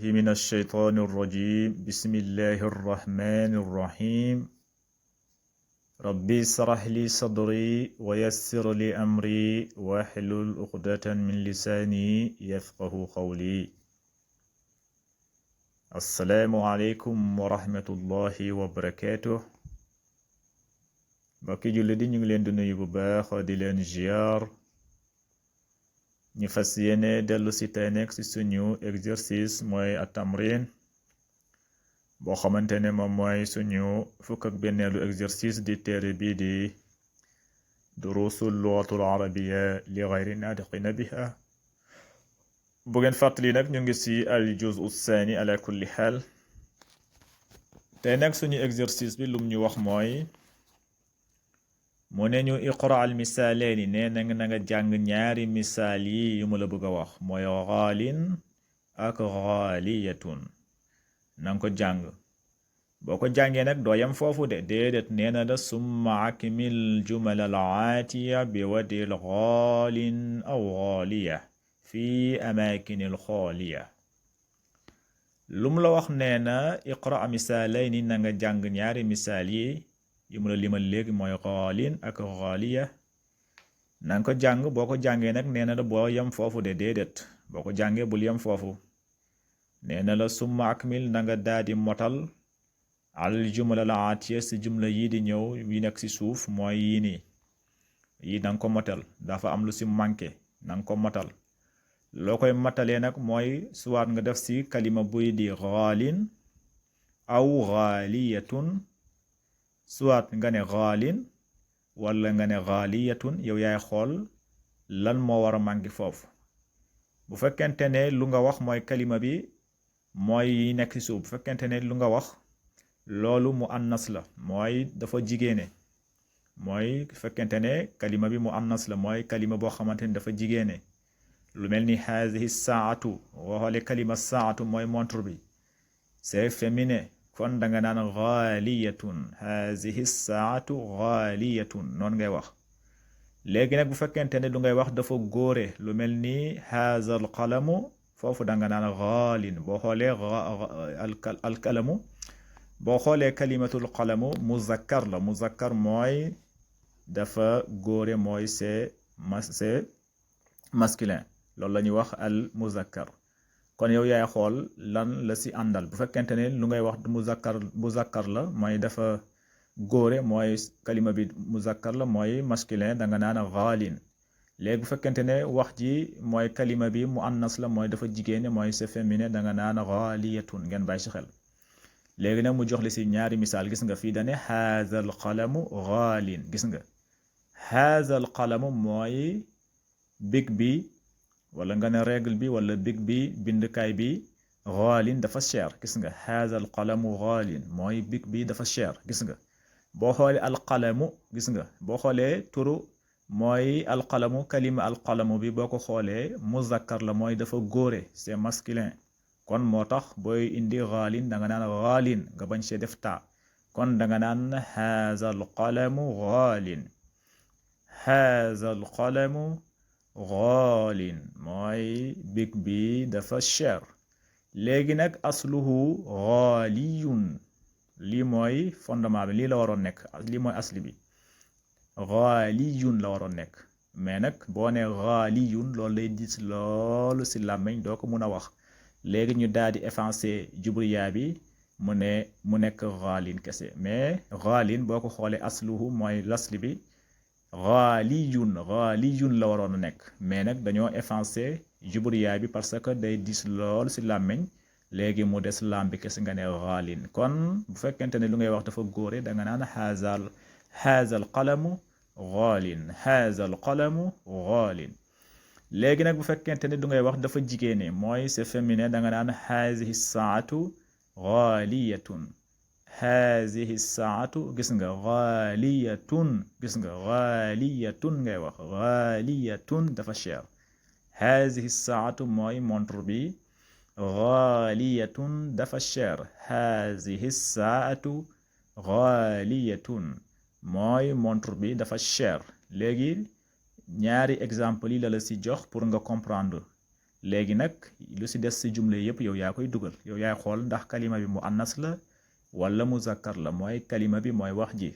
من الشيطان الرجيم بسم الله الرحمن الرحيم ربي اشرح لي صدري ويسر لي أمري واحلل عقدة من لساني يفقه قولي السلام عليكم ورحمة الله وبركاته mbokki jullit yi ñu ngi leen di nuyu bu baax di leen ziar ñu fas yéene dellu si tey nekk si suñu exercice mooy at-tamrin boo xamante ne moom mooy suñu fukk ak benneelu exercice di téere bii di durusul lughatul arabiyya li ghayri naatiqina biha bu ngeen fàttali nag ñu ngi si al juz'u thani ala kulli xaal tey nag suñu exercice bi lum ñu wax mooy mu ne ñu iqra al misaalayni ne na nga jàng ñaari misaal yi yu ma la bëgg a wax mooy xaalin ak xaaliyatun na nga ko jàng boo ko jàngee nag doo yam foofu de déedéet nee na da summa akmil jumal al aatiya bi wadil xaalin aw xaaliya fi amakinil xaaliya lum la wax nee na iqra misaalayni na nga jàng ñaari misaal yi yu mu la limal léegi mooy xaalin ak xaaliya na nga ko jàng boo ko jàngee nag nee na la boo yem foofu de déedéet boo ko jàngee bul yem foofu nee na la summa akmil na nga daadi motal al jumla la aatiya si jumla yii di ñëw yi nekk si suuf mooy yii nii yii na nga ko motal dafa am lu si manqué na nga ko motal loo koy motalee nag mooy suwaat nga def si kalima buy di xaalin aw xaaliyatun soit nga ne xaalin wala nga ne xaaliyatun yow yaay xool lan moo war a manqué foofu bu fekkente ne lu nga wax mooy kalima bi mooy yi nekk ci suuf bu fekkente ne lu nga wax loolu mu annas la mooy dafa jigéene mooy fekkente ne kalima bi mu annas la mooy kalima boo xamante ne dafa jigéene lu mel ni hazihi saatu waxoole kalima saatu mooy montre bi c'est féminin kon danga naan xaaliyatun hazihi saatu xaaliyatun noonu ngay wax léegi nag bu fekkente ne lu ngay wax dafa góore lu mel ni haza al qalamu foofu danga naan xaalin boo xoolee al kalamu boo xoolee kalimatul qalamu muzakkar la muzakkar mooy dafa góore mooy c'est masculin loolu la ñuy wax al muzakkar kon yow yaay xool lan la si àndal bu fekkente ne lu ngay wax muzakkar la mooy dafa góore mooy kalima bi muzakkar la mooy masculin danga naan xaalin léegi bu fekkente ne wax ji mooy kalima bi mu annas la mooy dafa jigéene mooy c'est féminin danga naan xaaliyatun ngeen bàyyi si xel léegi nag mu jox li si ñaari misaal gis nga fii dane haza al qalamu xaalin gis nga haza al qalamu mooy big bi wala nga ne règle bi wala big bi bindkaay bi xaalin dafa cher gis nga haza al qalamu xaalin mooy big bi dafa cher gis nga boo xoolee al qalamu gis nga boo xoolee turu mooy al qalamu kalima al qalamu bi boo ko xoolee muzakkar la mooy dafa góore c'est masculin kon moo tax booy indi xaalin danga naan xaalin nga bañ see def taa kon danga naan haza al qalamu xaalin haza al qalamu xaalin mooy big bi dafa cher léegi nag asluhu xaaliyun lii mooy fondement bi lii la waroon nekk lii mooy asli bi xaaliyun la waroon nekk mais nag boo ne xaaliyun loolu lay dis loolu si làmmiñ doo ko mun a wax léegi ñu daal di effacer jubriya bi mu nekk xaalin kese mais xaalin boo ko xoolee asluhu mooy lasli bi xaaliyun la waroon a nekk mais nag dañoo effacer jubriya bi parce que day dis lool si làmmiñ léegi mu des lam bi kese nga ne xaalin kon bu fekkente ne lu ngay wax dafa góore danga naan haza al qalamu xaalin haza al qalamu xaalin léegi nag bu fekkente ne lu ngay wax dafa jigéene mooy c'est féminin danga naan hazihi saatu xaaliyatun hazihi saatu gis nga xaaliyatun gis nga xaaliyatun ngay wax xaaliyatun dafa cher hazihi saatu mooy montre bi xaaliyatun dafa cher hazihi saatu xaaliyatun mooy montre bi dafa cher léegi ñaari exemple yi la si jox pour nga comprendre léegi nag lu si des si jumle yëpp yow yaa koy dugal yow yaay xool ndax kalima bi mu annas la wala muzakkar la mooy kalima bi mooy wax ji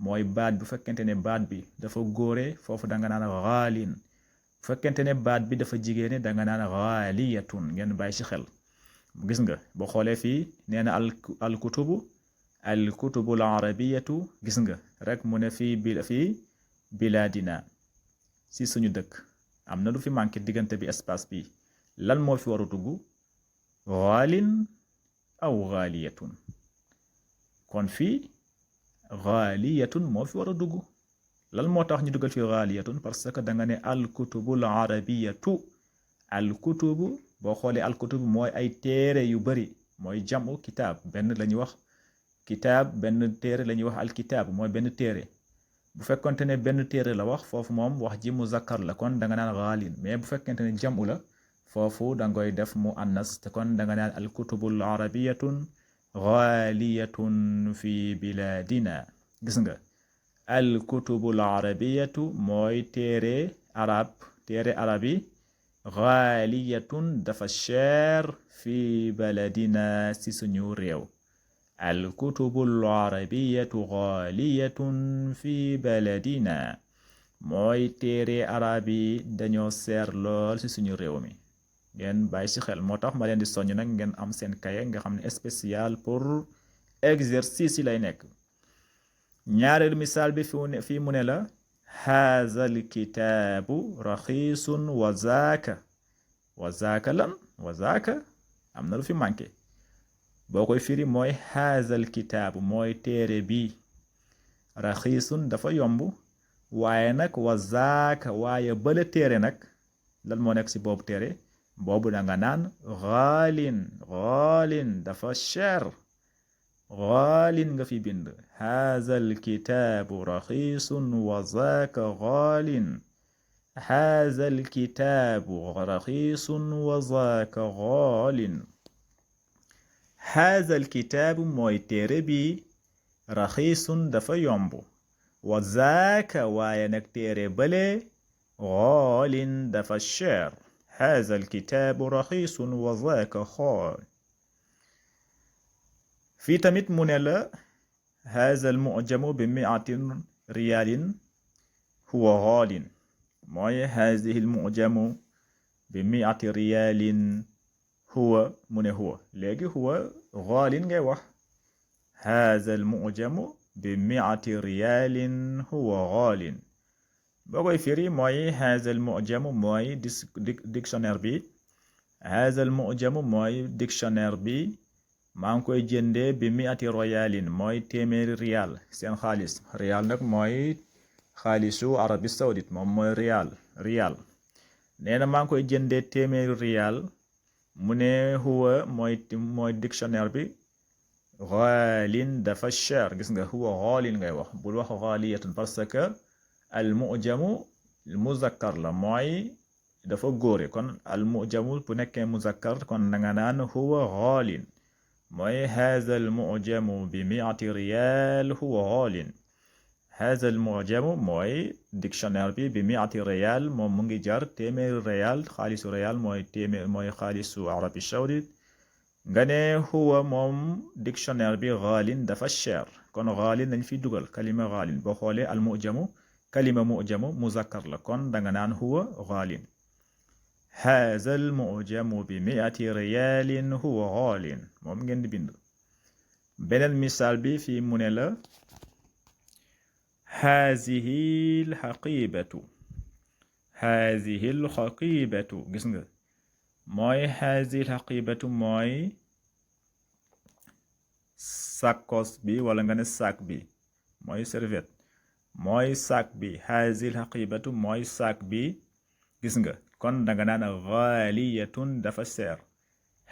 mooy baat bu fekkente ne baat bi dafa góore foofu da nga naan xaalin bu fekkente ne baat bi dafa jigéene da nga naan xaaliyatun ngeen bàyyi ci xel gis nga boo xoolee fii nee na al kutubu al arabiyatu gis nga rek mu ne fii bilaadina si suñu dëkk am na lu fi manqué diggante bi espace bi lan moo fi war a dugg xaalin aw xaaliyatun kon fii xaaliyatun moo fi war a dugg lan moo tax ñu dugal fi xaaliyatun parce que da nga ne al kutubu al arabiyatu al kutubu boo xoolee al kutubu mooy ay téere yu bari mooy jamu kitaab benn la ñuy wax kitaab benn téere la ñuy wax al kitaab mooy benn téere bu fekkonte ne benn téere la wax foofu moom wax ji muzakkar la kon da nga naan xaalin mais bu fekkente ne jamu la foofu da ngoy def mu annas te kon da nga naan al kutubul arabiyatun xaaliyatun fi biladina gis nga al kutubul arabiyatu mooy téere arab yi xaaliyatun dafa cher fi baladina si suñu réew al kutubul arabiyatu xaaliyatun fi baladina mooy téere arab yi dañoo seer lool ci suñu réew mi ngeen bàyyi ci xel moo tax ma leen di soññ nag ngeen am seen kaye nga xam ne spécial pour exercice yi lay nekk ñaareelu misaal bi fii mu ne la haazal kitaabu raxiisun wa zaaka lan wa zaaka am na lu fi manqué boo koy firi mooy haazal kitaabu mooy téere bi raxiisun dafa yomb waaye nag wa zaaka waaye bële téere nag lan moo nekk ci boobu téere boobu da nga naan xaalin dafa cher xaalin nga fi bind haazal kitaabu raxiisun wa zaaka xaalin haazal kitaabu raxiisun wa zaaka xaalin haazal kitaabu mooy téere bi raxiisun dafa yomb wa zaaka waaye nag téere bële xaalin dafa cher haazal kitaabu raxiisun wa zaaka xaalin fii tamit mu ne la haazal mu'jamu bi mi'atin riyaalin huwa xaalin mooy haazihil mu'jamu bi mi'ati riyaalin huwa mu ne huwa léegi huwa xaalin ngay wax haazal mu'jamu bi mi'ati riyaalin huwa xaalin boo koy firi mooy haazal mu'jamu mooy dictionnaire bi haazal mu'jamu mooy dictionnaire bi maa ngi koy jëndee bi mi'ati riyaalin mooy téeméeri riyaal seen xaalis riyaal nag mooy xaalisu Arabie Saoudite moom mooy riyaal nee na maa ngi koy jëndee téeméeri riyaal mu ne huwa mooy dictionnaire bi xaalin dafa cher gis nga huwa xaalin ngay wax bul wax xaaliyatun parce que al mu'jamu muzakkar la mooy dafa góore kon al mu'jamu bu nekkee muzakkar kon da nga naan huwa xaalin mooy haazal mu'jamu bi mi'ati riyaal huwa xaalin haazal mu'jamu mooy dictionnaire bi mi'ati riyaal moom mu ngi jar téeméeri riyaal xaalisu riyaal mooy xaalisu Arabie Saoudite nga ne huwa moom dictionnaire bi xaalin dafa cher kon xaalin dañ fi dugal kalima xaalin boo xoolee al mu'jamu kalima mu'jamu muzakkar la kon danga naan huwa xaalin haazal mu'jamu bi mi'ati riyaalin huwa xaalin moom ngeen di bind beneen misaal bi fii mu ne la haazihil xaqibatu gis nga mooy haazihil xaqibatu mooy sakkos bi wala nga ne sac bi mooy serviette mooy sac bi haazihil xaqibatu mooy sac bi gis nga kon danga naan xaaliyatun dafa seer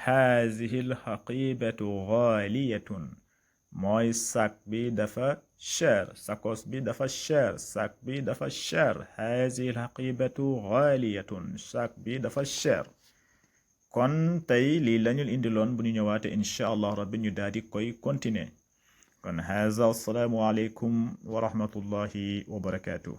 haazihil xaqibatu xaaliyatun mooy sac bi dafa cher sakos bi dafa cher sac bi dafa cher haazihil xaqibatu xaaliyatun sac bi dafa cher kon tey lii lañu indiloon bu ñu ñëwaate incha allah rabbi ñu daal di koy continuer kon haaza assalaamu aleykum wa rahmatullahi wa barakaatuh